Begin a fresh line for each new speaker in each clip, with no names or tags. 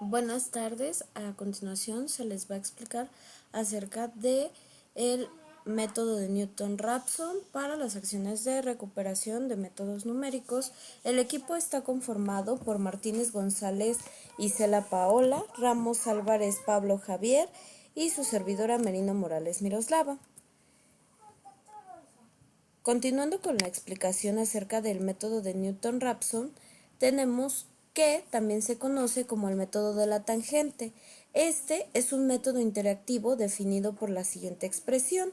Buenas tardes. A continuación se les va a explicar acerca de el método de Newton-Raphson para las acciones de recuperación de métodos numéricos. El equipo está conformado por Martínez González, Isela Paola, Ramos Álvarez, Pablo Javier y su servidora Merino Morales Miroslava. Continuando con la explicación acerca del método de Newton-Raphson, tenemos que también se conoce como el método de la tangente. Este es un método interactivo definido por la siguiente expresión: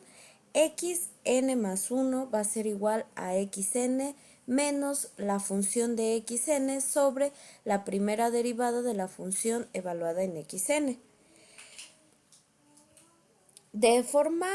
xn más 1 va a ser igual a xn menos la función de xn sobre la primera derivada de la función evaluada en xn. De forma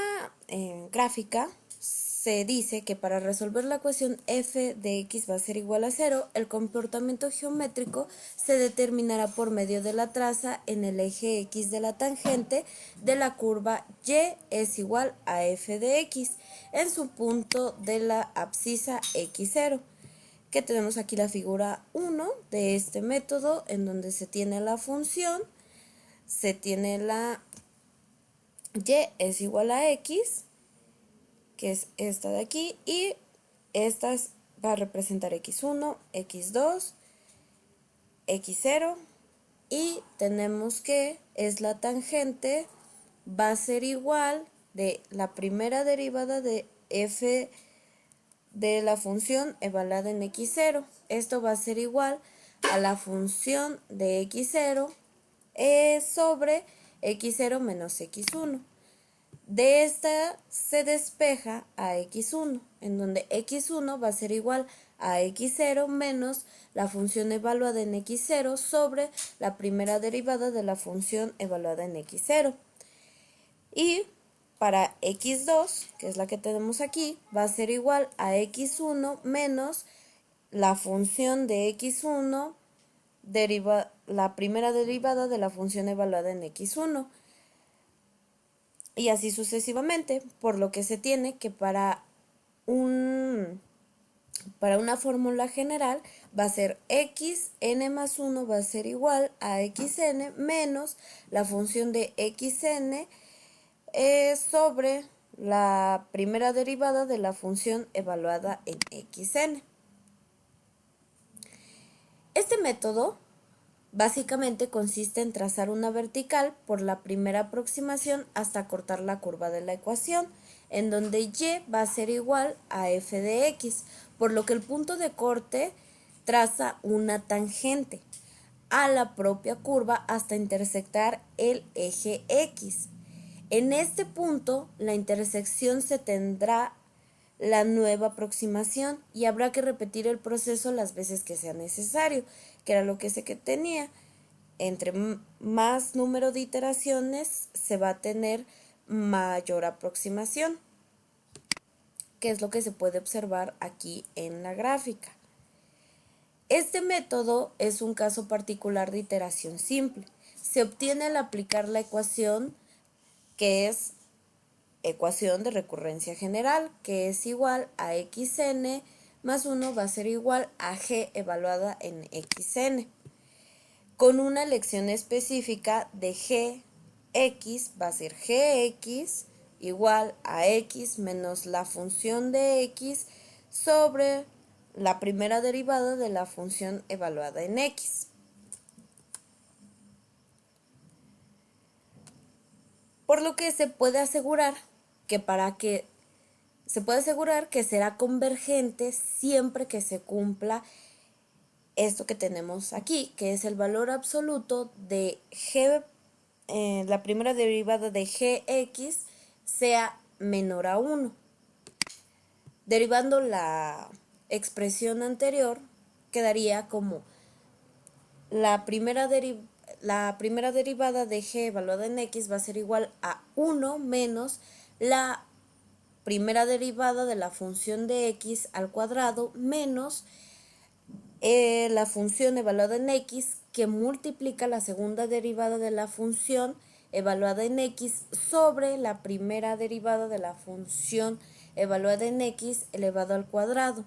gráfica, se dice que para resolver la ecuación f de x va a ser igual a 0, el comportamiento geométrico se determinará por medio de la traza en el eje x de la tangente de la curva y es igual a f de x en su punto de la abscisa x0. Que tenemos aquí la figura 1 de este método, en donde se tiene la función, se tiene la y es igual a x, que es esta de aquí, y esta va a representar x1, x2, x0, y tenemos que es la tangente, va a ser igual de la primera derivada de f de la función evaluada en x0. Esto va a ser igual a la función de x0 sobre x0 menos x1. De esta se despeja a x1, en donde x1 va a ser igual a x0 menos la función evaluada en x0 sobre la primera derivada de la función evaluada en x0. Y para x2, que es la que tenemos aquí, va a ser igual a x1 menos la función de x1 la primera derivada de la función evaluada en x1. Y así sucesivamente, por lo que se tiene que para una fórmula general va a ser xn más 1 va a ser igual a xn menos la función de xn sobre la primera derivada de la función evaluada en xn. Este método básicamente consiste en trazar una vertical por la primera aproximación hasta cortar la curva de la ecuación, en donde y va a ser igual a f de x, por lo que el punto de corte traza una tangente a la propia curva hasta intersectar el eje x. En este punto, la intersección se tendrá la nueva aproximación y habrá que repetir el proceso las veces que sea necesario, que era lo que se que tenía. Entre más número de iteraciones se va a tener mayor aproximación, que es lo que se puede observar aquí en la gráfica. Este método es un caso particular de iteración simple. Se obtiene al aplicar la ecuación, que es ecuación de recurrencia general, que es igual a xn más 1 va a ser igual a g evaluada en xn. Con una elección específica de gx va a ser gx igual a x menos la función de x sobre la primera derivada de la función evaluada en x. Por lo que se puede asegurar que será convergente siempre que se cumpla esto que tenemos aquí, que es el valor absoluto de g, la primera derivada de gx sea menor a 1. Derivando la expresión anterior, quedaría como la primera derivada de g evaluada en x va a ser igual a 1 menos la primera derivada de la función de x al cuadrado menos la función evaluada en x que multiplica la segunda derivada de la función evaluada en x sobre la primera derivada de la función evaluada en x elevado al cuadrado.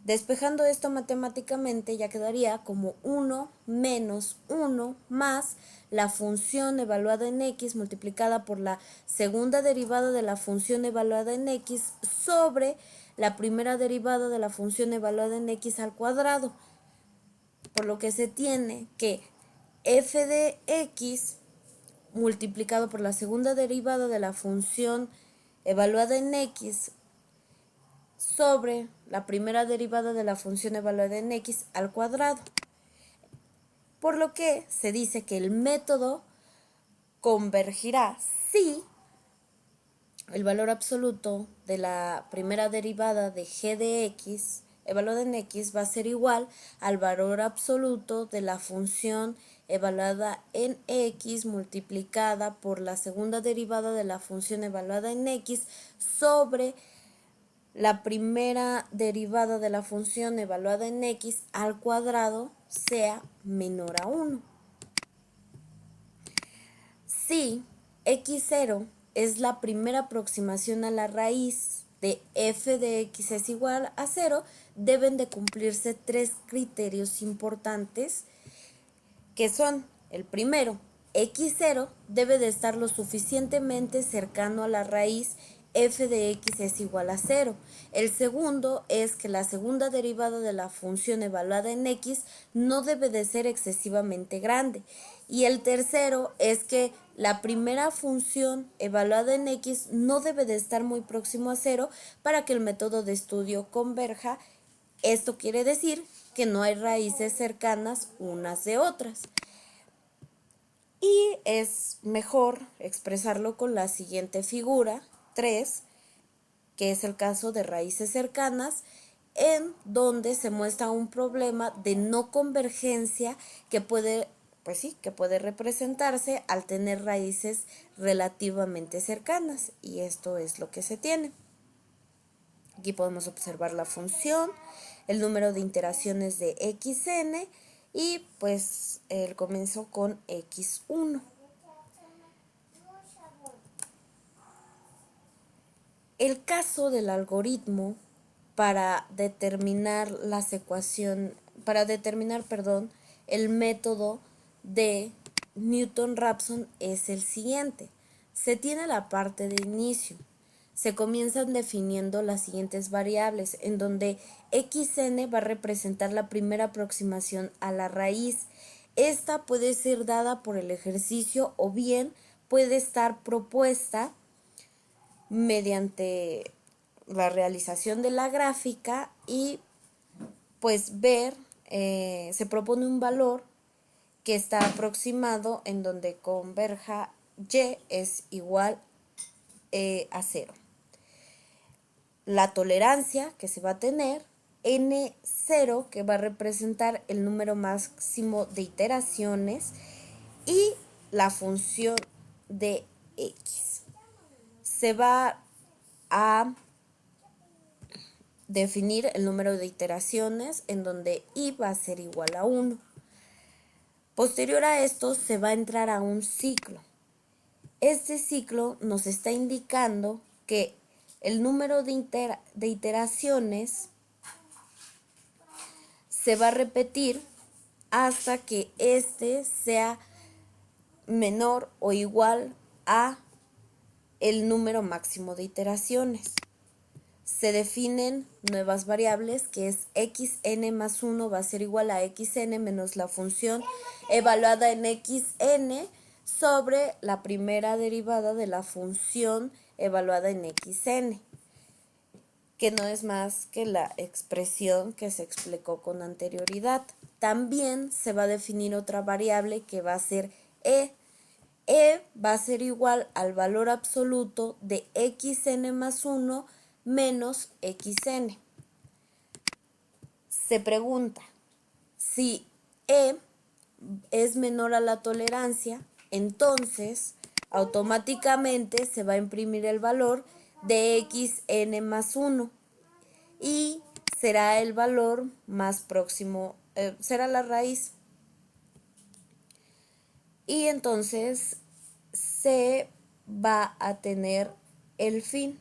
Despejando esto matemáticamente ya quedaría como 1 menos 1 más la función evaluada en x multiplicada por la segunda derivada de la función evaluada en x sobre la primera derivada de la función evaluada en x al cuadrado. Por lo que se tiene que f de x multiplicado por la segunda derivada de la función evaluada en x sobre la primera derivada de la función evaluada en x al cuadrado. Por lo que se dice que el método convergirá si el valor absoluto de la primera derivada de g de x evaluada en x va a ser igual al valor absoluto de la función evaluada en x multiplicada por la segunda derivada de la función evaluada en x sobre la primera derivada de la función evaluada en x al cuadrado sea menor a 1. Si x0 es la primera aproximación a la raíz de f de x es igual a 0, deben de cumplirse 3 criterios importantes, que son: el primero, x0 debe de estar lo suficientemente cercano a la raíz f de x es igual a 0. El segundo es que la segunda derivada de la función evaluada en x no debe de ser excesivamente grande. Y el tercero es que la primera función evaluada en x no debe de estar muy próximo a 0 para que el método de estudio converja. Esto quiere decir que no hay raíces cercanas unas de otras. Y es mejor expresarlo con la siguiente figura, 3, que es el caso de raíces cercanas, en donde se muestra un problema de no convergencia que puede representarse al tener raíces relativamente cercanas, y esto es lo que se tiene. Aquí podemos observar la función, el número de iteraciones de xn y pues el comienzo con x1. El caso del algoritmo para determinar el método de Newton-Raphson es el siguiente. Se tiene la parte de inicio. Se comienzan definiendo las siguientes variables, en donde xn va a representar la primera aproximación a la raíz. Esta puede ser dada por el ejercicio o bien puede estar propuesta mediante la realización de la gráfica y pues se propone un valor que está aproximado en donde converja y es igual a 0. La tolerancia que se va a tener, n0, que va a representar el número máximo de iteraciones, y la función de x. Se va a definir el número de iteraciones en donde i va a ser igual a 1. Posterior a esto se va a entrar a un ciclo. Este ciclo nos está indicando que el número de iteraciones se va a repetir hasta que este sea menor o igual a el número máximo de iteraciones. Se definen nuevas variables, que es xn más 1 va a ser igual a xn menos la función evaluada en xn sobre la primera derivada de la función evaluada en xn, que no es más que la expresión que se explicó con anterioridad. También se va a definir otra variable que va a ser e. E va a ser igual al valor absoluto de xn más 1 menos xn. Se pregunta, si E es menor a la tolerancia, entonces automáticamente se va a imprimir el valor de xn más 1 y será el valor más próximo, será la raíz. Y entonces se va a tener el fin.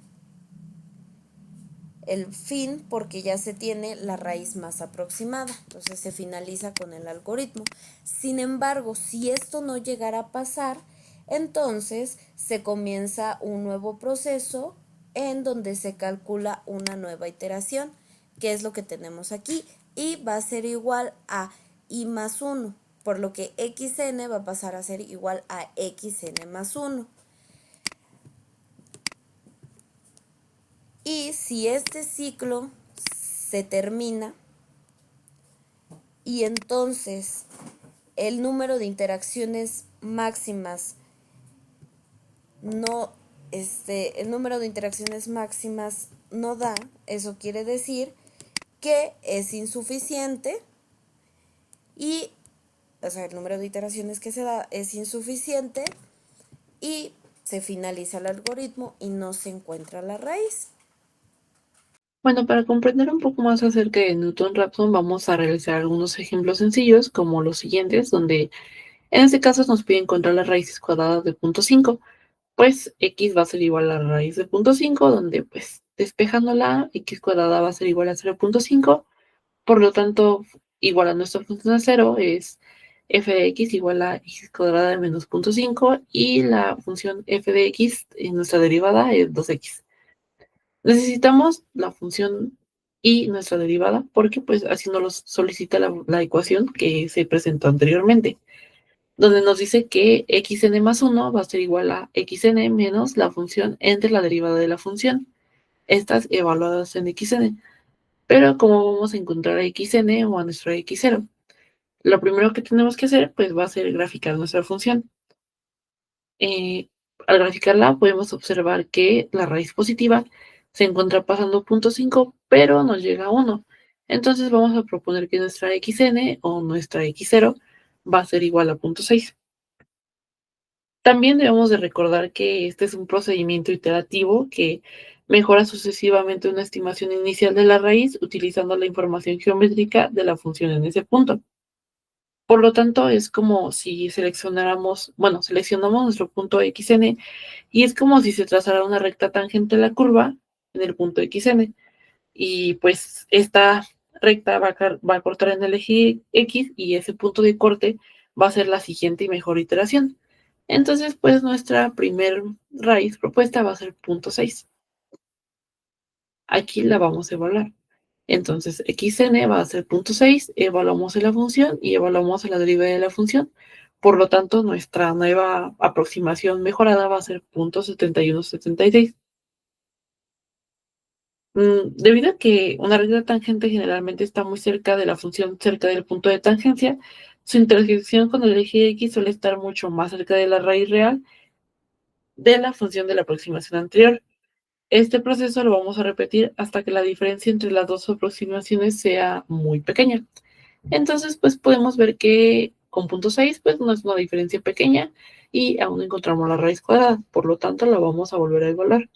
el fin porque ya se tiene la raíz más aproximada, entonces se finaliza con el algoritmo. Sin embargo, si esto no llegara a pasar, entonces se comienza un nuevo proceso en donde se calcula una nueva iteración, que es lo que tenemos aquí, y va a ser igual a i más 1, por lo que xn va a pasar a ser igual a xn más 1. Y si este ciclo se termina y entonces el número de interacciones máximas no el número de interacciones máximas no da, eso quiere decir que es insuficiente y o sea, el número de iteraciones que se da es insuficiente y se finaliza el algoritmo y no se encuentra la raíz.
Bueno, para comprender un poco más acerca de Newton-Raphson, vamos a realizar algunos ejemplos sencillos como los siguientes, donde en este caso nos pide encontrar las raíces cuadradas de punto 5. Pues x va a ser igual a la raíz de punto 5, donde pues despejándola, x cuadrada va a ser igual a 0.5. Por lo tanto, igual a nuestra función de 0 es f de x igual a x cuadrada de menos punto 5 y la función f de x en nuestra derivada es 2x. Necesitamos la función y nuestra derivada porque pues así nos lo solicita la ecuación que se presentó anteriormente, donde nos dice que xn más 1 va a ser igual a xn menos la función entre la derivada de la función, estas evaluadas en xn. Pero ¿cómo vamos a encontrar a xn o a nuestra x0? Lo primero que tenemos que hacer pues va a ser graficar nuestra función. eh, Al graficarla podemos observar que la raíz positiva se encuentra pasando punto 5, pero nos llega a 1. Entonces vamos a proponer que nuestra xn o nuestra x0 va a ser igual a punto 6. También debemos de recordar que este es un procedimiento iterativo que mejora sucesivamente una estimación inicial de la raíz utilizando la información geométrica de la función en ese punto. Por lo tanto, es como si seleccionamos nuestro punto xn y es como si se trazara una recta tangente a la curva en el punto xn. Y pues esta recta va a cortar en el eje x y ese punto de corte va a ser la siguiente y mejor iteración. Entonces, pues nuestra primer raíz propuesta va a ser punto 6. Aquí la vamos a evaluar. Entonces, xn va a ser punto 6, evaluamos la función y evaluamos la derivada de la función. Por lo tanto, nuestra nueva aproximación mejorada va a ser punto 7176. Debido a que una recta tangente generalmente está muy cerca de la función, cerca del punto de tangencia, su intersección con el eje x suele estar mucho más cerca de la raíz real de la función de la aproximación anterior. Este proceso lo vamos a repetir hasta que la diferencia entre las dos aproximaciones sea muy pequeña. Entonces, pues podemos ver que con punto 6, pues no es una diferencia pequeña y aún encontramos la raíz cuadrada. Por lo tanto, la vamos a volver a evaluar.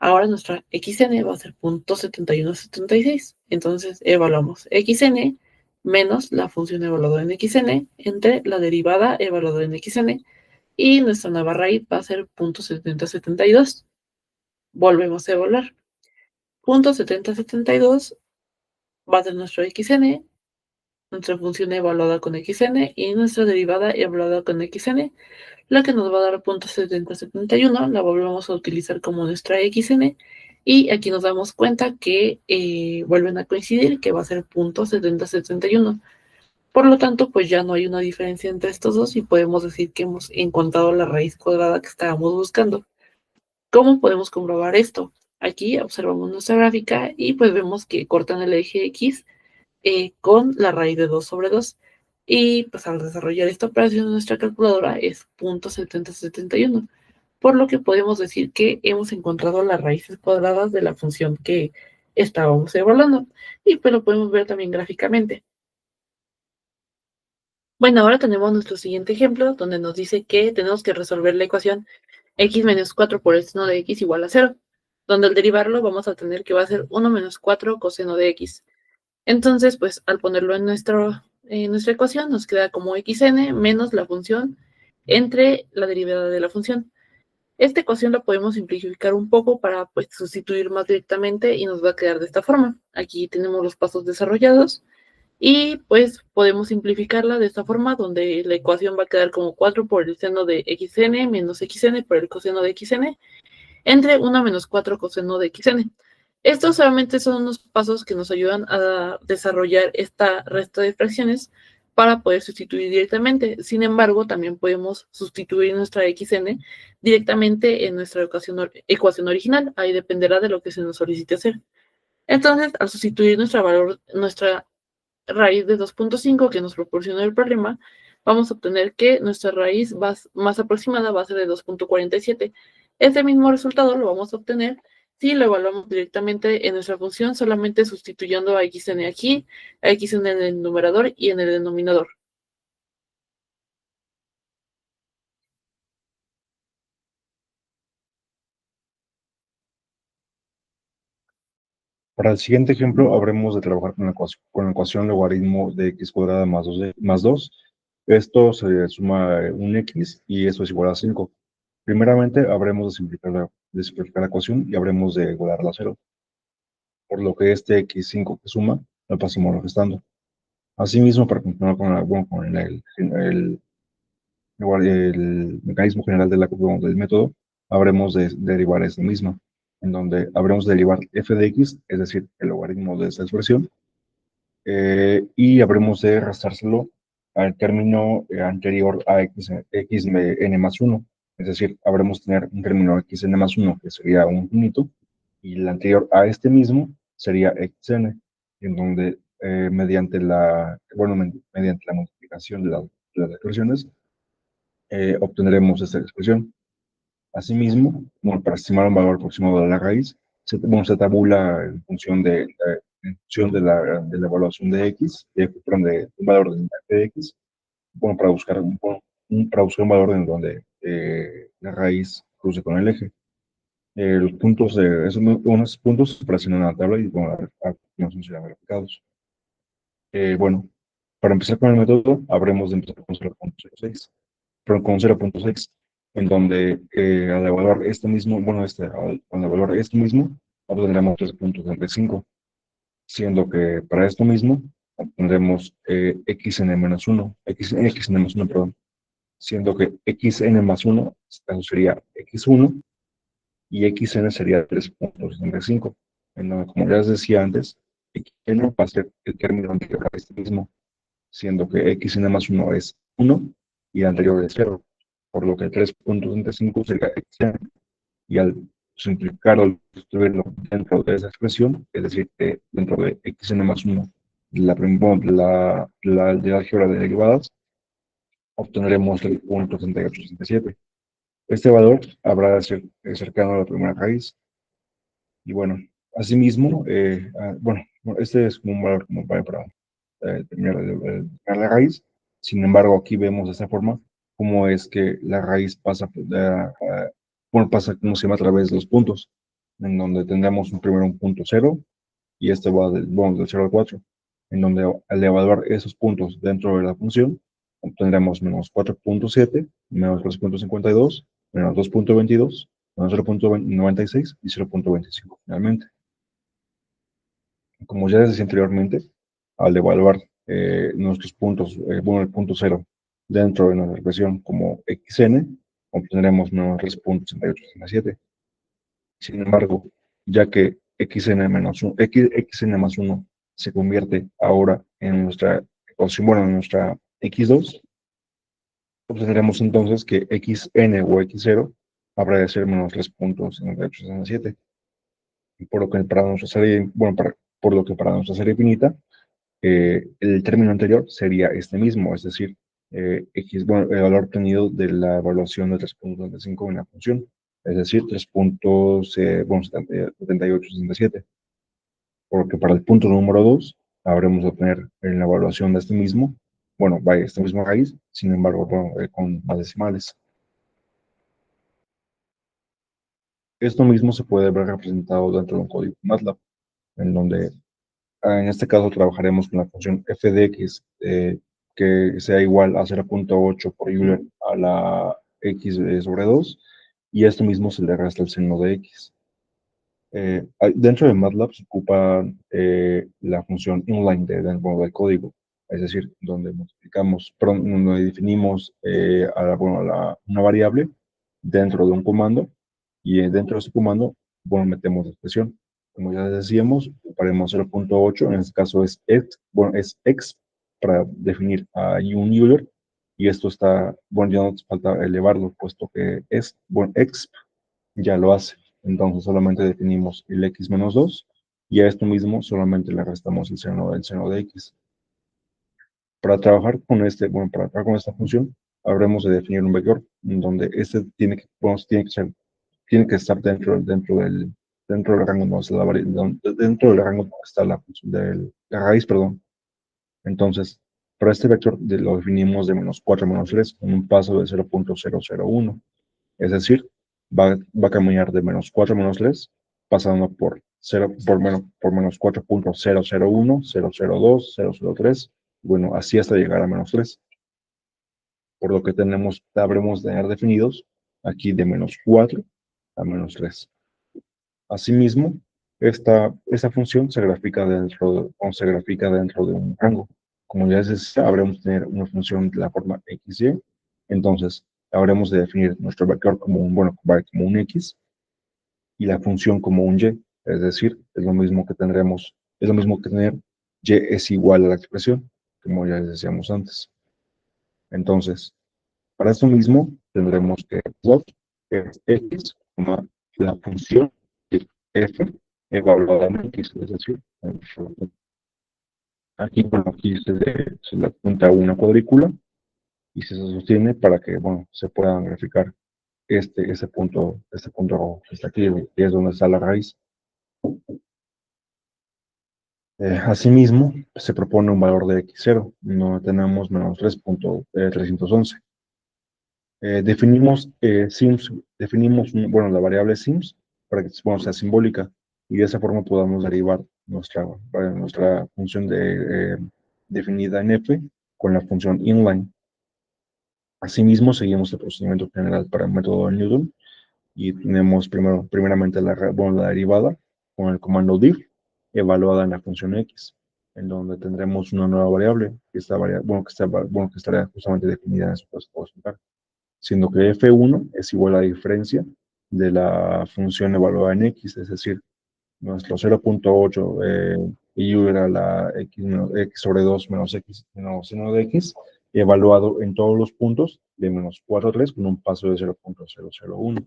Ahora nuestra xn va a ser punto 7176. Entonces evaluamos xn menos la función evaluada en xn entre la derivada evaluada en xn y nuestra nueva raíz va a ser punto 7072. Volvemos a evaluar. Punto 7072 va a ser nuestro xn, nuestra función evaluada con xn y nuestra derivada evaluada con xn, la que nos va a dar punto 7071, la volvemos a utilizar como nuestra xn y aquí nos damos cuenta que vuelven a coincidir, que va a ser punto 7071. Por lo tanto, pues ya no hay una diferencia entre estos dos y podemos decir que hemos encontrado la raíz cuadrada que estábamos buscando. ¿Cómo podemos comprobar esto? Aquí observamos nuestra gráfica y pues vemos que cortan el eje X con la raíz de 2 sobre 2. Y pues al desarrollar esta operación en nuestra calculadora es punto 7071, por lo que podemos decir que hemos encontrado las raíces cuadradas de la función que estábamos evaluando. Y pues lo podemos ver también gráficamente. Bueno, ahora tenemos nuestro siguiente ejemplo donde nos dice que tenemos que resolver la ecuación x menos 4 por el seno de x igual a 0, donde al derivarlo vamos a tener que va a ser 1 menos 4 coseno de x. Entonces, pues al ponerlo en nuestra ecuación nos queda como xn menos la función entre la derivada de la función. Esta ecuación la podemos simplificar un poco para pues, sustituir más directamente y nos va a quedar de esta forma. Aquí tenemos los pasos desarrollados y pues podemos simplificarla de esta forma donde la ecuación va a quedar como 4 por el seno de xn menos xn por el coseno de xn entre 1 menos 4 coseno de xn. Estos solamente son unos pasos que nos ayudan a desarrollar esta resta de fracciones para poder sustituir directamente. Sin embargo, también podemos sustituir nuestra xn directamente en nuestra ecuación original. Ahí dependerá de lo que se nos solicite hacer. Entonces, al sustituir nuestra raíz de 2.5 que nos proporciona el problema, vamos a obtener que nuestra raíz más aproximada va a ser de 2.47. Este mismo resultado lo vamos a obtener si lo evaluamos directamente en nuestra función, solamente sustituyendo a xn aquí, a xn en el numerador y en el denominador.
Para el siguiente ejemplo, habremos de trabajar con la ecuación logaritmo de x cuadrada más 2. Esto se suma un x y eso es igual a 5. Primeramente, habremos de simplificar la ecuación y habremos de igualarla a 0. Por lo que este x5 que suma, lo pasamos restando. Asimismo, para continuar con el mecanismo general del método, habremos de derivar esta misma, en donde habremos de derivar f de x, es decir, el logaritmo de esta expresión, y habremos de restárselo al término anterior a xn más 1, es decir, habremos de tener un término xn más 1 que sería un finito, y el anterior a este mismo sería xn, en donde mediante la multiplicación de las expresiones, obtendremos esta expresión. Asimismo, para estimar un valor aproximado de la raíz, se tabula en función de la evaluación de x, un valor de x, para buscar un valor en donde la raíz cruce con el eje. Los puntos unos puntos se aparecen en la tabla y a continuación serán graficados. Bueno, para empezar con el método, habremos de empezar con 0.06. Pero con 0.6, en donde al evaluar al evaluar esto mismo, obtendremos 3.35, siendo que para esto mismo obtendremos xn más 1, perdón, siendo que xn más 1, eso sería x1, y xn sería 3.65, en donde, como ya les decía antes, xn va a ser el término anterior a este mismo, siendo que xn más 1 es 1 y el anterior es 0, por lo que 3.35 sería xn, y al simplificar o distribuirlo dentro de esa expresión, es decir, que dentro de xn más 1 de la álgebra de derivadas, obtendremos el punto 3867. Este valor habrá de ser cercano a la primera raíz. Y bueno, asimismo, este es como un valor como para terminar de la raíz. Sin embargo, aquí vemos de esta forma cómo es que la raíz pasa, como se llama, a través de los puntos, en donde tendremos primero un punto 0, y este va del 0 al 4, en donde al evaluar esos puntos dentro de la función, obtendremos menos 4.7, menos 3.52, menos 2.22, menos 0.96 y 0.25 finalmente. Como ya les decía anteriormente, al evaluar nuestros puntos, el punto 0 dentro de nuestra expresión como xn, obtendremos menos 3.6867. Sin embargo, ya que xn más 1 se convierte ahora en nuestra ecuación, en nuestra x2, obtendremos entonces que xn o x0 habrá de ser menos 3.6867. Y por lo que para nuestra serie, por lo que para nuestra serie finita, el término anterior sería este mismo, es decir, el valor obtenido de la evaluación de 3.75 en la función, es decir, 3.7867. Porque para el punto número 2 habremos de obtener en la evaluación de este mismo, esta misma raíz, sin embargo, con más decimales. Esto mismo se puede ver representado dentro de un código MATLAB, en donde en este caso trabajaremos con la función f de x, que sea igual a 0.8 por Euler a la x sobre 2, y esto mismo se le resta el seno de x. Dentro de MATLAB se ocupa la función inline bueno, del código, es decir, donde donde definimos una variable dentro de un comando y dentro de ese comando, bueno, metemos la expresión. Como ya decíamos, ocuparemos 0.8, en este caso es x para definir a un Euler, y esto está, bueno, ya no nos falta elevarlo, puesto que x ya lo hace. Entonces solamente definimos el x menos 2 y a esto mismo solamente le restamos el seno del seno de x. Para trabajar con para trabajar con esta función, habremos de definir un vector donde este tiene que estar dentro del rango donde está dentro del rango donde está la función la raíz, perdón. Entonces, para este vector lo definimos de -4 a -3 con un paso de 0.001. Es decir, va a caminar de -4 a -3, pasando por -4.001, 002, 003, bueno, así hasta llegar a -3. Por lo que habremos de tener definidos aquí de -4 a -3. Asimismo, esta función se grafica dentro de un rango. Como ya se sabe, habremos de tener una función de la forma xy, entonces habremos de definir nuestro vector como como un x y la función como un y, es decir, es lo mismo que tener y es igual a la expresión, como ya decíamos antes. Entonces, para esto mismo tendremos que plot es x, la función de f evaluada en x, es decir, aquí se le apunta una cuadrícula y se sostiene para que, bueno, se puedan graficar este punto rojo que está aquí, que es donde está la raíz. Asimismo, se propone un valor de x0, no tenemos -3.311. Definimos la variable sims para que sea simbólica y de esa forma podamos derivar nuestra función definida en f con la función inline. Asimismo, seguimos el procedimiento general para el método de Newton y tenemos primeramente la derivada con el comando diff evaluada en la función x, en donde tendremos una nueva variable que estará justamente definida en su lugar, siendo que f1 es igual a la diferencia de la función evaluada en x, es decir, nuestro 0.8 y era la x sobre 2 menos x menos seno de x, evaluado en todos los puntos de -4 a 3 con un paso de 0.001.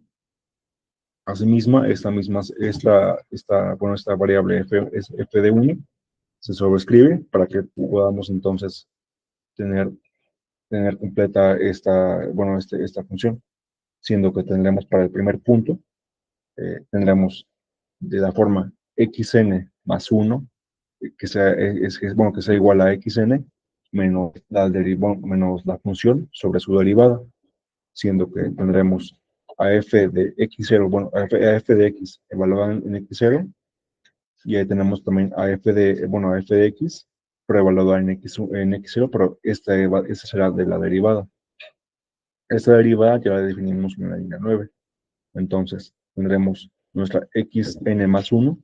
Asimismo, esta variable f de 1 se sobrescribe para que podamos entonces tener completa esta función, siendo que tendremos para el primer punto, tendremos de la forma xn más 1, que sea igual a xn, menos la función sobre su derivada, siendo que tendremos a f de x0, a f de x evaluada en x0, y ahí tenemos también a f de x, pero evaluada en x0, pero esta será de la derivada. Esta derivada ya la definimos en la línea 9. Entonces, tendremos nuestra xn más 1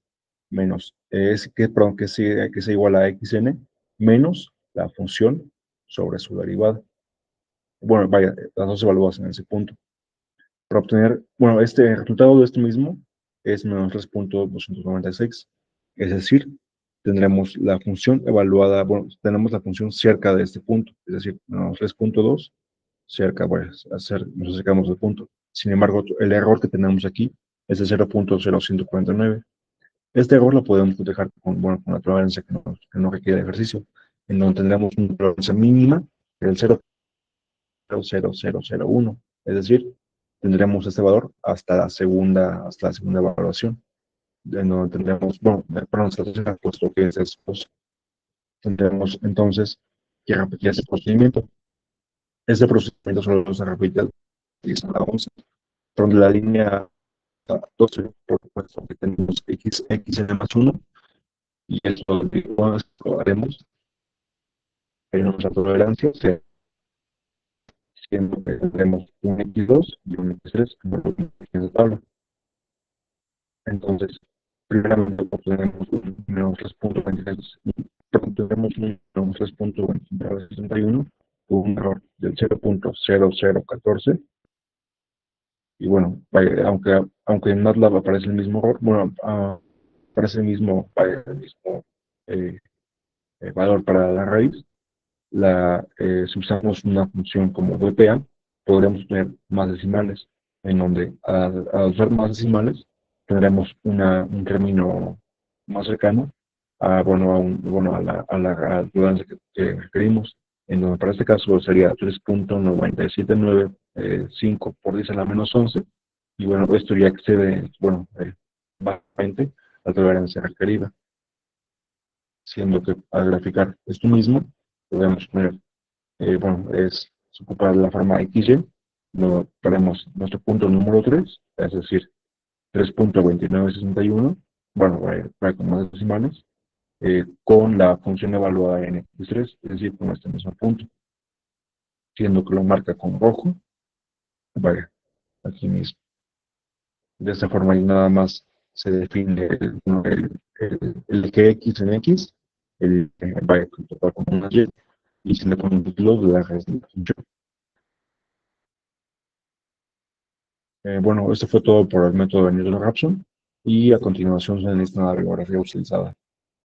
menos, que sea igual a xn, menos la función sobre su derivada. Bueno, vaya, las dos evaluadas en ese punto. Para obtener, este resultado de esto mismo es -3.296. Es decir, tendremos la función evaluada, tenemos la función cerca de este punto, es decir, -3.2 cerca, nos acercamos al punto. Sin embargo, el error que tenemos aquí es de 0.0149. Este error lo podemos dejar con la tolerancia que no requiere ejercicio, en donde tendremos una tolerancia mínima del 0.0001. Es decir, tendremos este valor hasta la segunda evaluación, en donde tendremos, puesto que es después, tendremos entonces que repetir ese procedimiento. Este procedimiento solo se repite a la 11, donde la línea 12, por supuesto, que tenemos xn más 1, y eso probaremos, pero nuestra tolerancia sea siendo que tendremos un X2 y un X3 como lo que en esta tabla. Entonces, primeramente obtenemos un menos 3.26 y obtenemos un menos 3.61 con un error del 0.0014. Y bueno, aunque en MATLAB aparece el mismo error, bueno, aparece el mismo eh, valor para la raíz, si usamos una función como VPA, podremos tener más decimales, en donde al usar más decimales tendremos un término más cercano a la redundancia que requerimos, en donde para este caso sería 3.979 por 10 a la menos 11, y bueno, esto ya excede, básicamente la tolerancia requerida, siendo que al graficar esto mismo, podemos tener se ocupa la forma XY, lo haremos nuestro punto número 3, es decir, 3.2961, bueno, para con más decimales, con la función evaluada en X3, es decir, con este mismo punto, siendo que lo marca con rojo, vaya, aquí mismo. De esta forma y nada más se define el eje X en X, vaya, con una Y se le pone un título de la raíz de la función. Bueno, esto fue todo por el método de Newton-Raphson y a continuación se necesita una bibliografía utilizada.